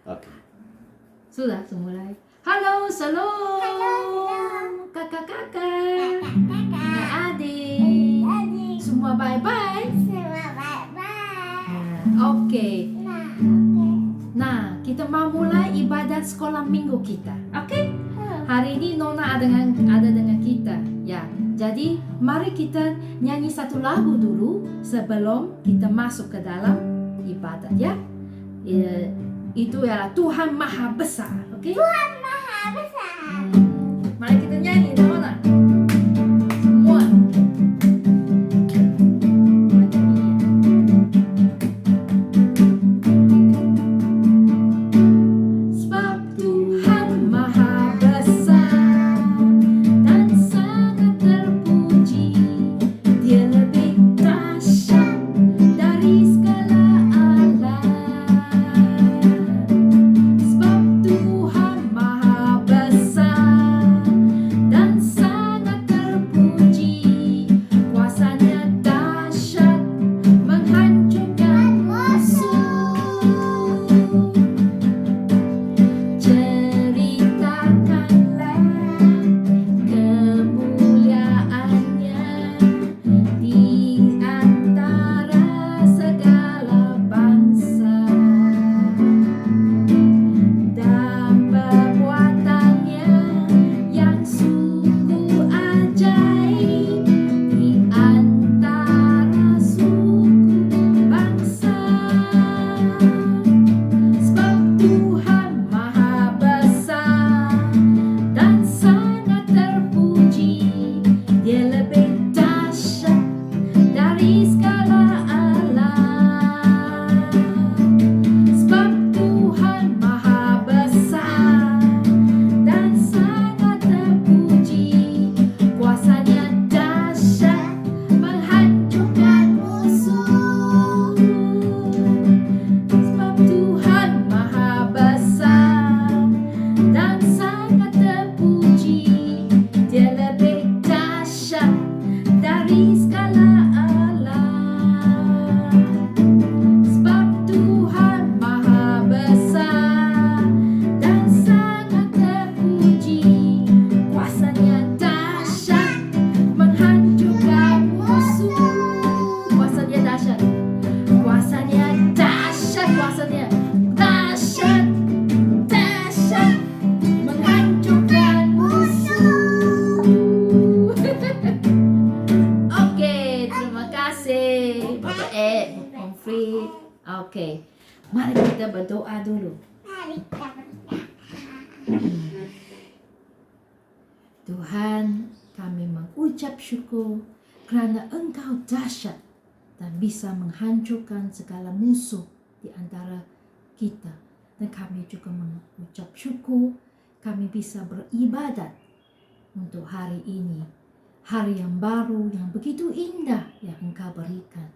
Oke. Sudah mulai. Halo, salam. Kakak-kakak. Adik. Semua bye-bye. Oke. Nah, kita mau mulai ibadat sekolah minggu kita. Oke? Hari ini Nona ada dengan kita. Ya. Jadi, mari kita nyanyi satu lagu dulu sebelum kita masuk ke dalam ibadat ya. Itu adalah Tuhan Maha Besar. Oke? Tuhan Maha Besar. Mari kita nyanyi, Nona. Semua. Sebab Tuhan Maha Besar dan sangat terpuji, Dia lebih dahsyat dari segala alam. Sebab Tuhan Maha Besar dan sangat terpuji, kuasanya dahsyat menghancurkan musuh. Ceritakanlah kemuliaannya di antara segala bangsa, dan perbuatannya yang sungguh ajaib di antara suku bangsa. Sebab Tuhan Maha Besar dan sangat terpuji, Dia lebih dahsyat dari segala alam. Sebab Tuhan Maha Besar dan sangat terpuji, kuasanya dahsyat menghancurkan musuh. Sebab Tuhan Maha Besar dan sangat terpuji, Dia lebih dahsyat dari segala alam. Sebab Tuhan Maha Besar dan sangat terpuji, kuasanya dahsyat menghancurkan musuh. Kuasanya dahsyat. Kuasanya dahsyat, kuasanya dahsyat, dahsyat menghancurkan musuh. Oke, terima kasih Bapak Om Frit. Oke, mari kita berdoa dulu. Mari kita berdoa. Tuhan, kami mengucap syukur kerana Engkau dahsyat dan bisa menghancurkan segala musuh di antara kita. Dan kami juga mengucap syukur kami bisa beribadat untuk hari ini. Hari yang baru yang begitu indah yang Engkau berikan.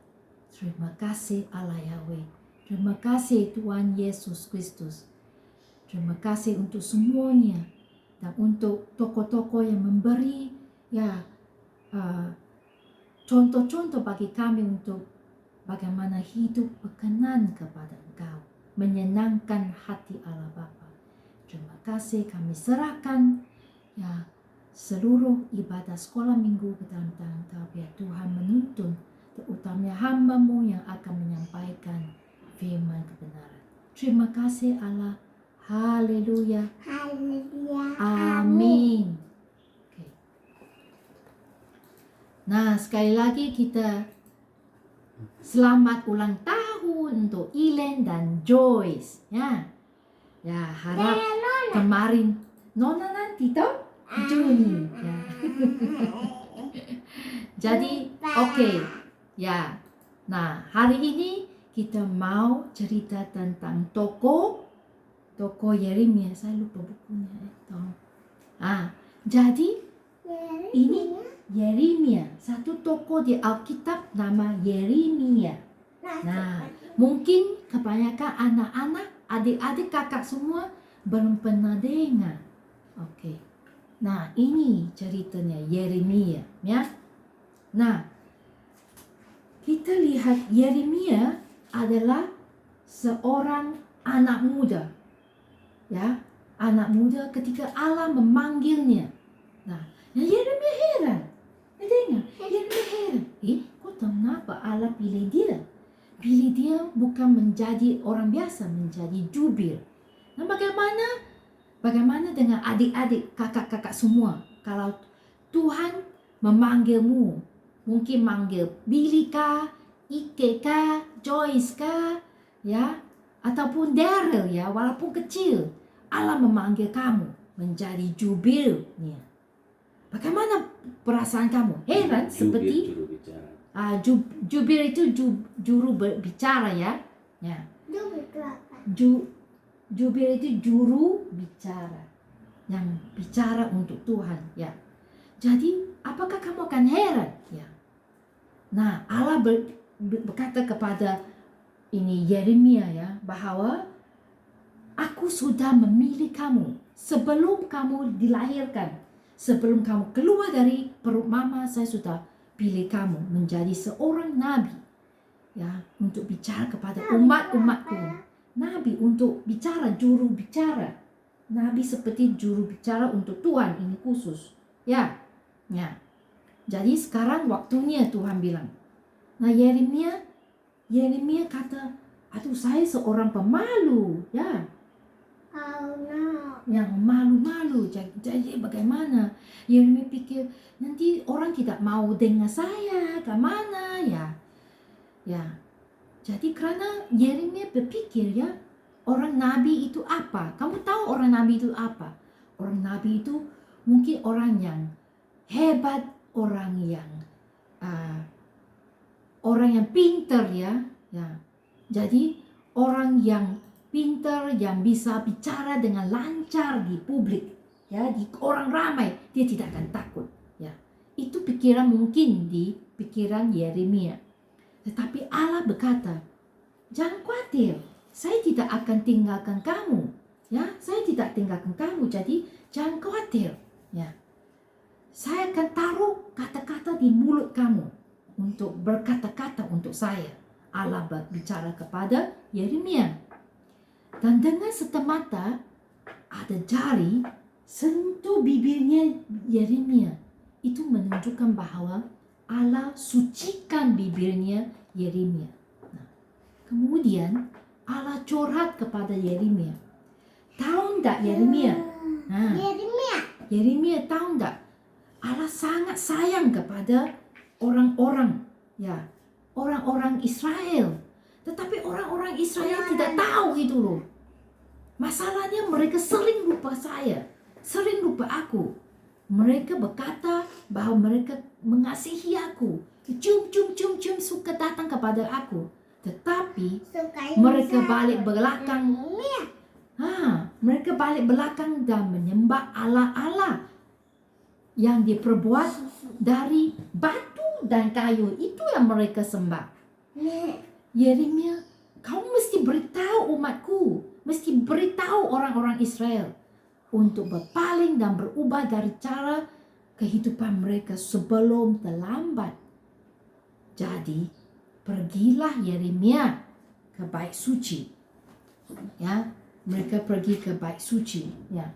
Terima kasih Allah Yahweh. Terima kasih Tuhan Yesus Kristus. Terima kasih untuk semuanya. Dan untuk tokoh-tokoh yang memberi contoh-contoh bagi kami untuk bagaimana hidup berkenan kepada Engkau, menyenangkan hati Allah Bapa. Terima kasih, kami serahkan seluruh ibadah sekolah minggu ke dalam tangan Engkau, biar Tuhan menuntun, terutamanya hamba-Mu yang akan menyampaikan firman kebenaran. Terima kasih Allah. Haleluya. Haleluya. Amin. Okay. Nah, sekali lagi kita selamat ulang tahun untuk Ilen dan Joyce. Ya, harap kemarin Nona nanti tahu Juni. Ya. Jadi, oke. Ya. Nah, hari ini kita mau cerita tentang tokoh Yeremia. Saya lupa bukunya. Jadi ini Yeremia, satu tokoh di Alkitab nama Yeremia. Nah, mungkin kebanyakan anak-anak, adik-adik, kakak semua belum pernah dengar. Oke. Nah, ini ceritanya Yeremia, ya. Nah, kita lihat Yeremia adalah seorang anak muda ya, anak muda ketika Allah memanggilnya. Nah, Yeremia heran. Dia dengar, Yeremia heran. Kok tahu kenapa Allah pilih dia? Pilih dia bukan menjadi orang biasa, menjadi jubir. Nah, bagaimana dengan adik-adik, kakak-kakak semua? Kalau Tuhan memanggilmu, mungkin manggil Billy kah, Ike kah, Joyce kah, ya, ataupun Daryl, ya, walaupun kecil, Allah memanggil kamu menjadi jubirnya. Bagaimana perasaan kamu? Heran seperti juru bicara. Jubir itu juru berbicara, ya. Ya. Jubir itu juru bicara yang bicara untuk Tuhan, ya. Jadi apakah kamu akan heran, ya? Nah, Allah berkata kepada ini Yeremia, ya, bahwa aku sudah memilih kamu sebelum kamu dilahirkan, sebelum kamu keluar dari perut mama, saya sudah pilih kamu menjadi seorang nabi, ya, untuk bicara kepada umat-umatku. Nabi untuk bicara, juru bicara. Nabi seperti juru bicara untuk Tuhan, ini khusus, ya. Ya. Jadi sekarang waktunya Tuhan bilang. Nah, Yeremia kata, aduh, saya seorang pemalu, ya. Oh no. Yang malu-malu. Jadi bagaimana? Yeremia pikir nanti orang tidak mau dengar saya, ke mana, ya. Ya. Jadi karena Yeremia berpikir, ya, orang nabi itu apa? Kamu tahu orang nabi itu apa? Orang nabi itu mungkin orang yang hebat, orang yang pintar, ya. Jadi orang yang pintar, yang bisa bicara dengan lancar di publik, ya, di orang ramai, dia tidak akan takut, ya. Itu pikiran mungkin di pikiran Yeremia. Tetapi Allah berkata, jangan khawatir, saya tidak akan tinggalkan kamu, ya. Saya tidak tinggalkan kamu, jadi jangan khawatir, ya. Saya akan taruh kata-kata di mulut kamu untuk berkata-kata untuk saya. Allah berbicara kepada Yeremia. Dan dengan setemata ada jari sentuh bibirnya Yeremia. Itu menunjukkan bahwa Allah sucikan bibirnya Yeremia. Nah, kemudian Allah curhat kepada Yeremia. Tahu enggak Yeremia? Nah, Yeremia tahu enggak? Allah sangat sayang kepada orang-orang, ya, orang-orang Israel. Tetapi orang-orang Israel tidak tahu itu loh. Masalahnya mereka sering lupa saya, sering lupa aku. Mereka berkata bahwa mereka mengasihi aku, cium suka datang kepada aku. Tetapi mereka balik belakang. Mereka balik belakang dan menyembah Allah-Allah yang diperbuat dari batu dan kayu. Itu yang mereka sembah. Yeremia, kau mesti beritahu umatku, mesti beritahu orang-orang Israel untuk berpaling dan berubah dari cara kehidupan mereka sebelum terlambat. Jadi, pergilah Yeremia ke bait suci. Ya, mereka pergi ke bait suci, ya.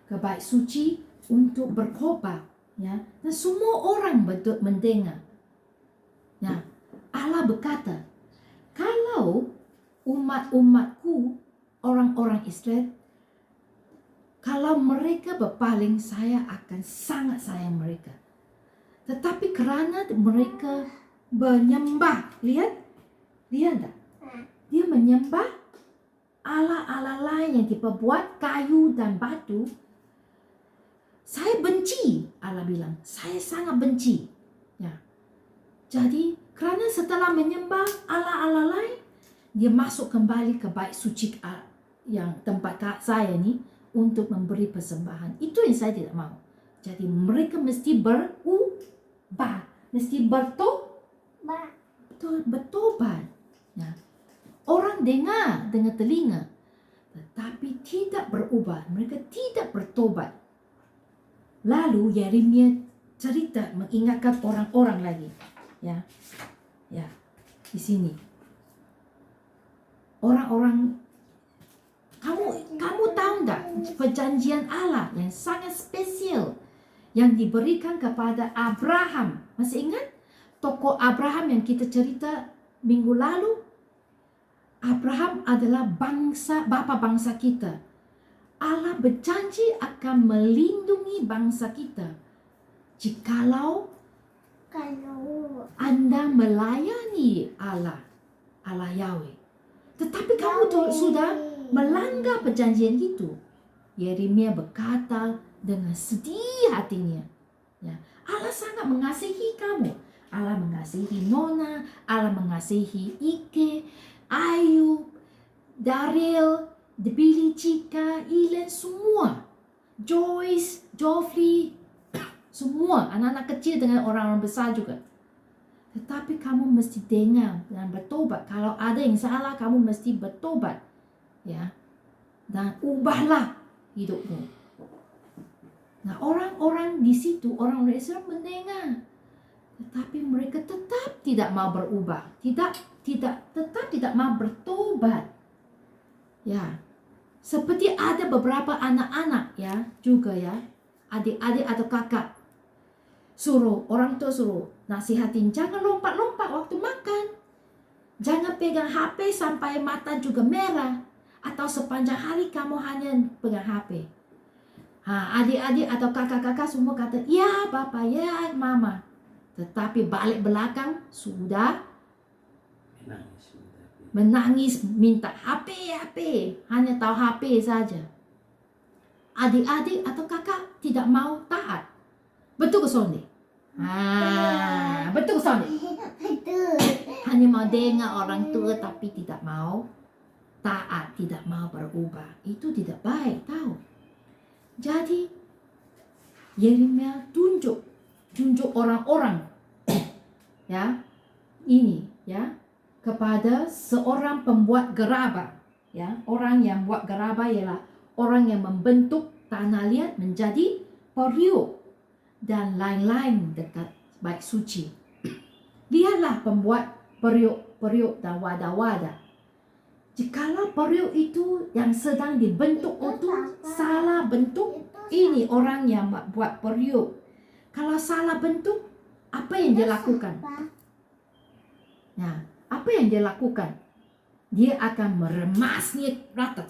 Ke bait suci untuk berkhotbah, ya. Dan semua orang mendengar. Ya, Allah berkata, kalau umat-umatku, orang-orang Israel, kalau mereka berpaling, saya akan sangat sayang mereka. Tetapi kerana mereka menyembah, lihat tak? Dia menyembah Allah-Allah lain yang diperbuat kayu dan batu. Saya benci, Allah bilang. Saya sangat benci. Ya. Jadi, kerana setelah menyembah Allah-Allah lain, dia masuk kembali ke bait suci yang tempat saya ni untuk memberi persembahan. Itu yang saya tidak mahu. Jadi, mereka mesti berubah. Mesti bertobat. Ya. Orang dengar dengan telinga, tetapi tidak berubah. Mereka tidak bertobat. Lalu Yeremia cerita mengingatkan orang-orang lagi, ya, di sini. Orang-orang, perjanjian Allah yang sangat spesial yang diberikan kepada Abraham. Masih ingat tokoh Abraham yang kita cerita minggu lalu? Abraham adalah bapa bangsa kita. Allah berjanji akan melindungi bangsa kita jikalau Anda melayani Allah Yahweh. Tetapi kamu sudah melanggar perjanjian itu. Yeremia berkata dengan sedih hatinya, ya, Allah sangat mengasihi kamu. Allah mengasihi Nona, Allah mengasihi Ike, Ayub, Daryl, Billy, Chika, Ilen, semua. Joyce, Joffrey, semua anak-anak kecil dengan orang-orang besar juga. Tetapi kamu mesti dengar dan bertobat. Kalau ada yang salah, kamu mesti bertobat, ya, dan ubahlah hidupmu. Nah, orang-orang di situ, orang Israel mendengar, tetapi mereka tetap tidak mau berubah, tetap tidak mau bertobat. Ya, seperti ada beberapa anak-anak, ya, juga, ya, adik-adik atau kakak, orang tua suruh nasihatin, jangan lompat-lompat waktu makan, jangan pegang HP sampai mata juga merah, atau sepanjang hari kamu hanya pegang HP. Adik-adik atau kakak-kakak semua kata, ya Bapak, ya Mama. Tetapi balik belakang sudah menangis minta HP, hanya tahu HP saja. Adik-adik atau kakak tidak mau taat. Betul ke Sonde? Betul ke Sonde? Betul. Hanya mau dengar orang tua tapi tidak mau taat, tidak mau berubah. Itu tidak baik, tahu. Jadi Yeremia tunjuk orang-orang ya ini ya kepada seorang pembuat gerabah, ya. Orang yang buat gerabah ialah orang yang membentuk tanah liat menjadi periuk dan lain-lain dekat bait suci. Lihatlah pembuat periuk dan wadah-wadah. Jikalau periuk itu yang sedang dibentuk itu salah bentuk, ini orang yang buat periuk. Kalau salah bentuk, apa yang dia lakukan? Nah, apa yang dia lakukan? Dia akan meremasnya rata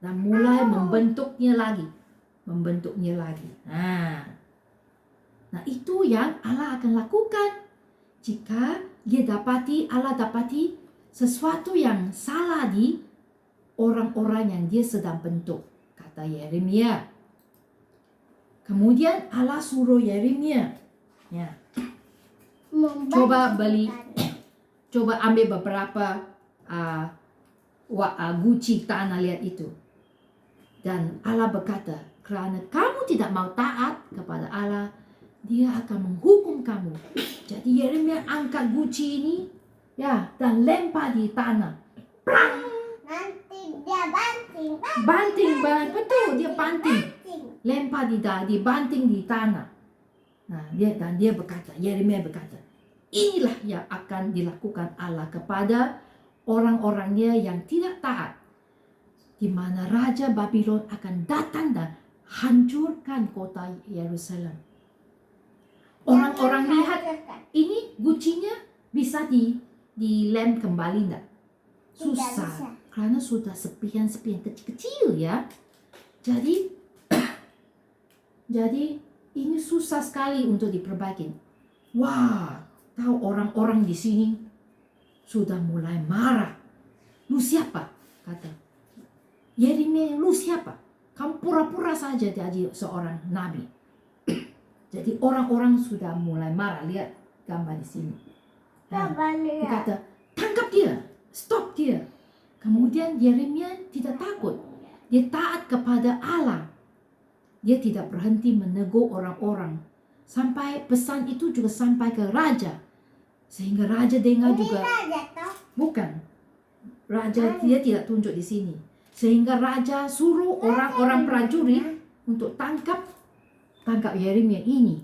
dan mulai membentuknya lagi. Nah, itu yang Allah akan lakukan jika Allah dapati sesuatu yang salah di orang-orang yang dia sedang bentuk, kata Yeremia. Kemudian Allah suruh Yeremia, ya, coba ambil beberapa guci tanah liat itu. Dan Allah berkata, kerana kamu tidak mau taat kepada Allah, Dia akan menghukum kamu. Jadi Yeremia angkat guci ini, ya, dan lempar di tanah. Prang! Nanti dia Banting, betul, dia banting. Lempar dibanting di tanah. Nah, dia berkata, Yeremia berkata, inilah yang akan dilakukan Allah kepada orang-orangnya yang tidak taat, di mana Raja Babylon akan datang dan hancurkan kota Yerusalem. Orang-orang lihat ini gucinya bisa dilem kembali enggak? Susah, karena sudah sepian kecil-kecil, ya. Jadi ini susah sekali untuk diperbaiki. Wah, tahu orang-orang di sini sudah mulai marah. Lu siapa? Kata Yeremia, lu siapa? Kamu pura-pura saja jadi seorang nabi. Jadi orang-orang sudah mulai marah. Lihat gambar di sini. Dia kata, tangkap dia, stop dia. Kemudian Yeremia tidak takut. Dia taat kepada Allah. Dia tidak berhenti menegur orang-orang. Sampai pesan itu juga sampai ke raja. Sehingga raja dengar juga. Bukan. Raja dia tidak tunjuk di sini. Sehingga raja suruh orang-orang prajurit untuk tangkap Yeremia ini.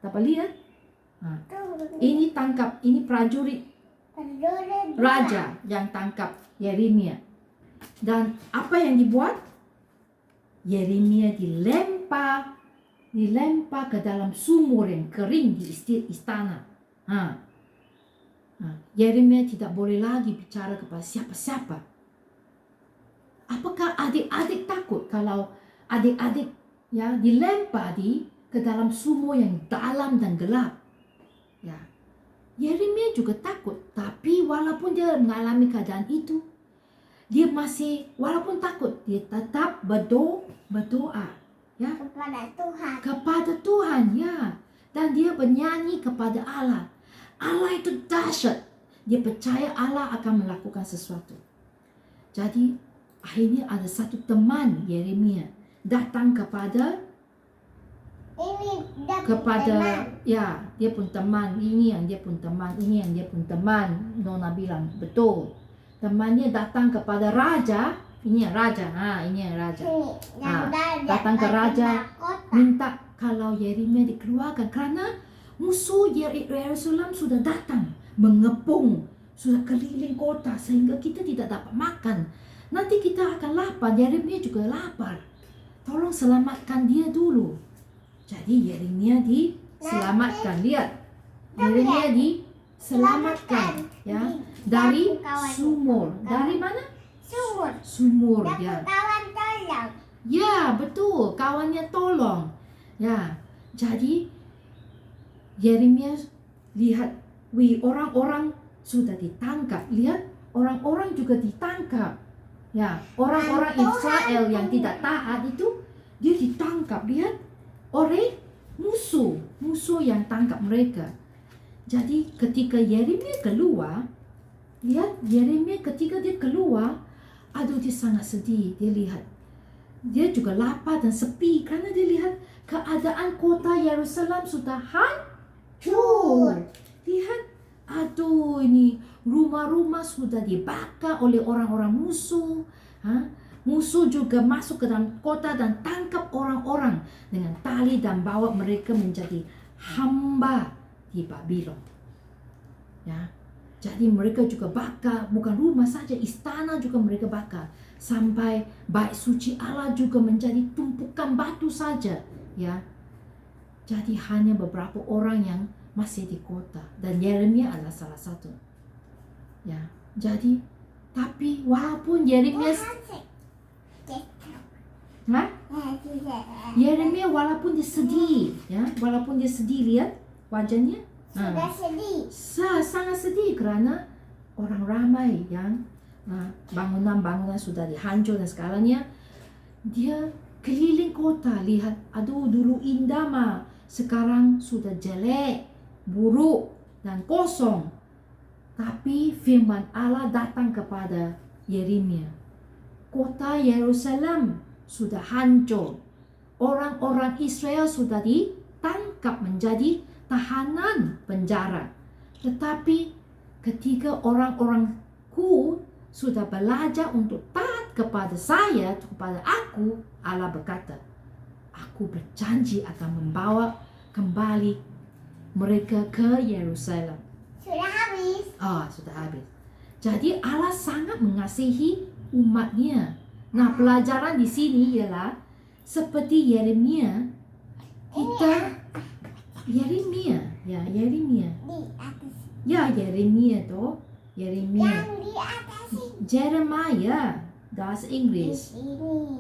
Dapat lihat? Ini tangkap, ini prajurit raja yang tangkap Yeremia. Dan apa yang dibuat? Yeremia dilempar ke dalam sumur yang kering di istana. Yeremia tidak boleh lagi bicara kepada siapa-siapa. Apakah adik-adik takut kalau adik-adik dilempar ke dalam sumur yang dalam dan gelap? Ya. Yeremia juga takut, tapi walaupun dia mengalami keadaan itu, dia masih walaupun takut, dia tetap berdoa ya kepada Tuhan ya, dan dia bernyanyi kepada Allah. Allah itu dahsyat. Dia percaya Allah akan melakukan sesuatu. Jadi akhirnya ada satu teman Yeremia datang kepada dia pun teman, ini yang dia pun teman, ini yang dia pun teman. Nona bilang betul. Temannya datang kepada raja, ini yang raja, ini yang raja. Datang ke raja minta kalau Yeremia dikeluarkan karena musuh Yerusalem sudah datang mengepung, sudah keliling kota sehingga kita tidak dapat makan. Nanti kita akan lapar. Yeremia juga lapar. Tolong selamatkan dia dulu. Jadi Yeremia diselamatkan. Lihat, Yeremia diselamatkan ya dari sumur. Dari mana? Sumur ya. Kawan tolong. Ya, betul. Kawannya tolong. Ya. Jadi Yeremia lihat, orang-orang sudah ditangkap. Lihat, orang-orang juga ditangkap. Ya, orang-orang Israel yang tidak taat itu dia ditangkap. Lihat, oleh musuh yang tangkap mereka. Jadi ketika Yeremia keluar, lihat Yeremia ketika dia keluar, dia sangat sedih. Dia lihat, dia juga lapar dan sepi karena dia lihat keadaan kota Yerusalem sudah hancur. Lihat, ini rumah-rumah sudah dibakar oleh orang-orang musuh. Musuh juga masuk ke dalam kota dan tangkap orang-orang dengan tali dan bawa mereka menjadi hamba di Babylon. Ya. Jadi mereka juga bakar, bukan rumah saja, istana juga mereka bakar. Sampai bait suci Allah juga menjadi tumpukan batu saja. Ya. Jadi hanya beberapa orang yang masih di kota. Dan Yeremia adalah salah satu. Ya. Jadi, tapi walaupun Yeremia Yeremia walaupun dia sedih, ya, walaupun dia sedih, lihat wajahnya Sudah sedih. sangat sedih kerana orang ramai yang bangunan-bangunan sudah dihancur dan sekarangnya dia keliling kota lihat, dulu indah sekarang sudah jelek, buruk dan kosong. Tapi firman Allah datang kepada Yeremia. Kota Yerusalem sudah hancur. Orang-orang Israel sudah ditangkap menjadi tahanan penjara. Tetapi ketika orang-orangku sudah belajar untuk taat kepada saya, kepada aku, Allah berkata, aku berjanji akan membawa kembali mereka ke Yerusalem. Sudah habis. Sudah habis. Jadi Allah sangat mengasihi umatnya. Nah, pelajaran di sini ialah seperti Yeremia, Yeremia. Di atas. Ya, Yeremia tuh. Yeremia. Yang di atas ini. Jeremiah. That's English.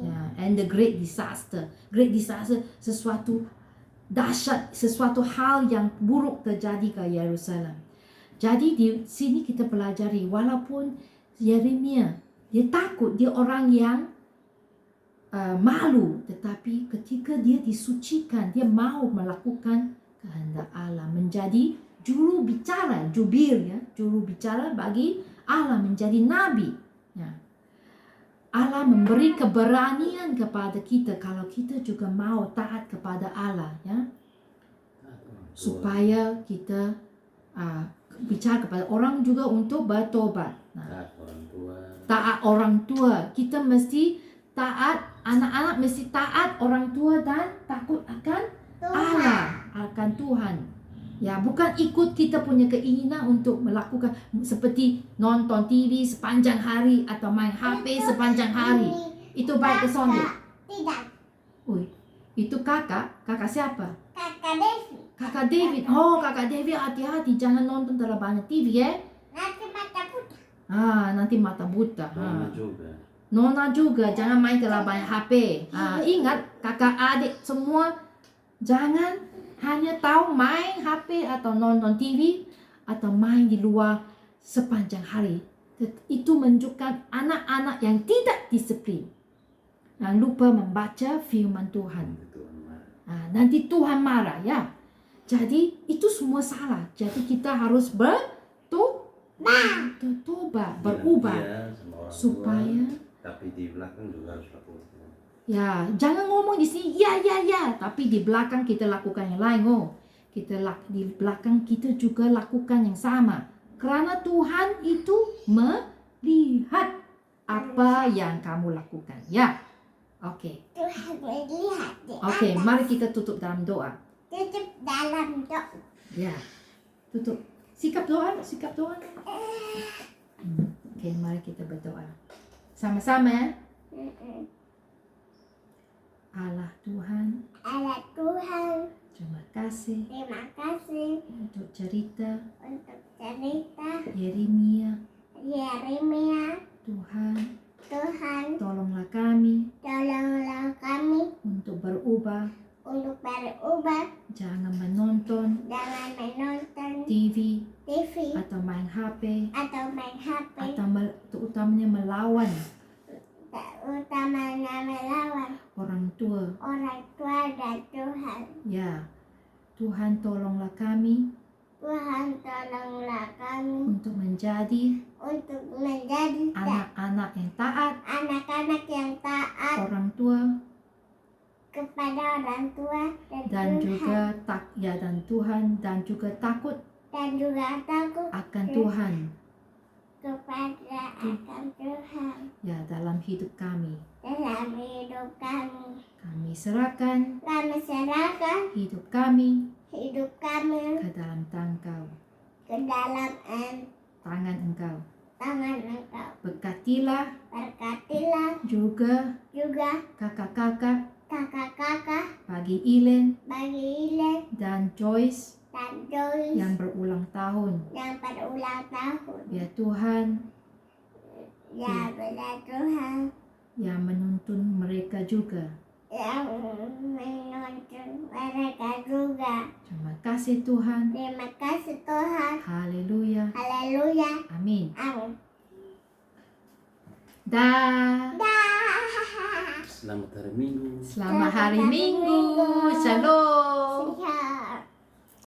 Ya, and the great disaster. Great disaster, sesuatu dahsyat, sesuatu hal yang buruk terjadi ke Yerusalem. Jadi di sini kita pelajari, walaupun Yeremia dia takut, dia orang yang malu, tetapi ketika dia disucikan, dia mau melakukan kehendak Allah, menjadi juru bicara, juru bicara bagi Allah, menjadi nabi. Ya. Allah memberi keberanian kepada kita kalau kita juga mau taat kepada Allah, ya, supaya kita bicara kepada orang juga untuk bertobat. Taat orang tua. Kita mesti taat, anak-anak mesti taat orang tua dan takut akan Allah, akan Tuhan. Ya, bukan ikut kita punya keinginan untuk melakukan seperti nonton TV sepanjang hari atau main HP sepanjang hari. Itu baik ke sonde. Tidak. Itu kakak siapa? Kakak Devi. Kakak David. Oh, kakak David, hati-hati jangan nonton terlalu banyak TV ya. Nanti mata buta. Nanti mata buta. Nona juga. Nona juga jangan main terlalu banyak HP. Ingat kakak adik semua jangan hanya tahu main HP atau nonton TV atau main di luar sepanjang hari. Itu menunjukkan anak-anak yang tidak disiplin. Jangan lupa membaca firman Tuhan. Nanti Tuhan marah ya. Jadi itu semua salah. Jadi kita harus bertobat, berubah supaya tapi di belakang juga harus lakukan. ya jangan ngomong di sini ya, tapi di belakang kita lakukan yang lain. Di belakang kita juga lakukan yang sama. Karena Tuhan itu melihat apa yang kamu lakukan ya. Oke. Tuhan melihat di Oke, atas. mari kita tutup dalam doa. Tutup dalam doa. Ya, tutup. Sikap doa. Oke, mari kita berdoa. Sama-sama ya. Allah Tuhan, Allah Tuhan, terima kasih terima kasih untuk cerita untuk cerita Yeremia. Tuhan, Tolonglah kami tolonglah kami untuk berubah. untuk berubah, Jangan menonton jangan menonton TV TV atau main HP atau main HP, atau terutamanya melawan utamanya melawan orang tua. orang tua dan Tuhan. Ya, Tuhan tolonglah kami Tuhan tolonglah kami untuk menjadi untuk menjadi anak-anak yang taat anak-anak yang taat orang tua kepada orang tua dan Tuhan, juga dan Tuhan dan juga takut dan juga takut akan Tuhan kepada akan Tuhan ya dalam hidup kami. dalam hidup kami. Kami serahkan Kami serahkan hidup kami hidup kami ke dalam tangan tangan Engkau. Engkau. Berkatilah Berkatilah juga juga kakak-kakak kakak-kakak bagi Ilen bagi Ilen dan Joyce dan Joyce yang berulang tahun. yang berulang tahun. Ya Tuhan, Ya benar Tuhan yang menuntun mereka juga. yang menuntun mereka juga. Terima kasih Tuhan. Terima kasih Tuhan. Haleluya. Haleluya. Amin. Amin. Dah. Dah. Selamat hari Minggu. Selamat hari Minggu. Shalom.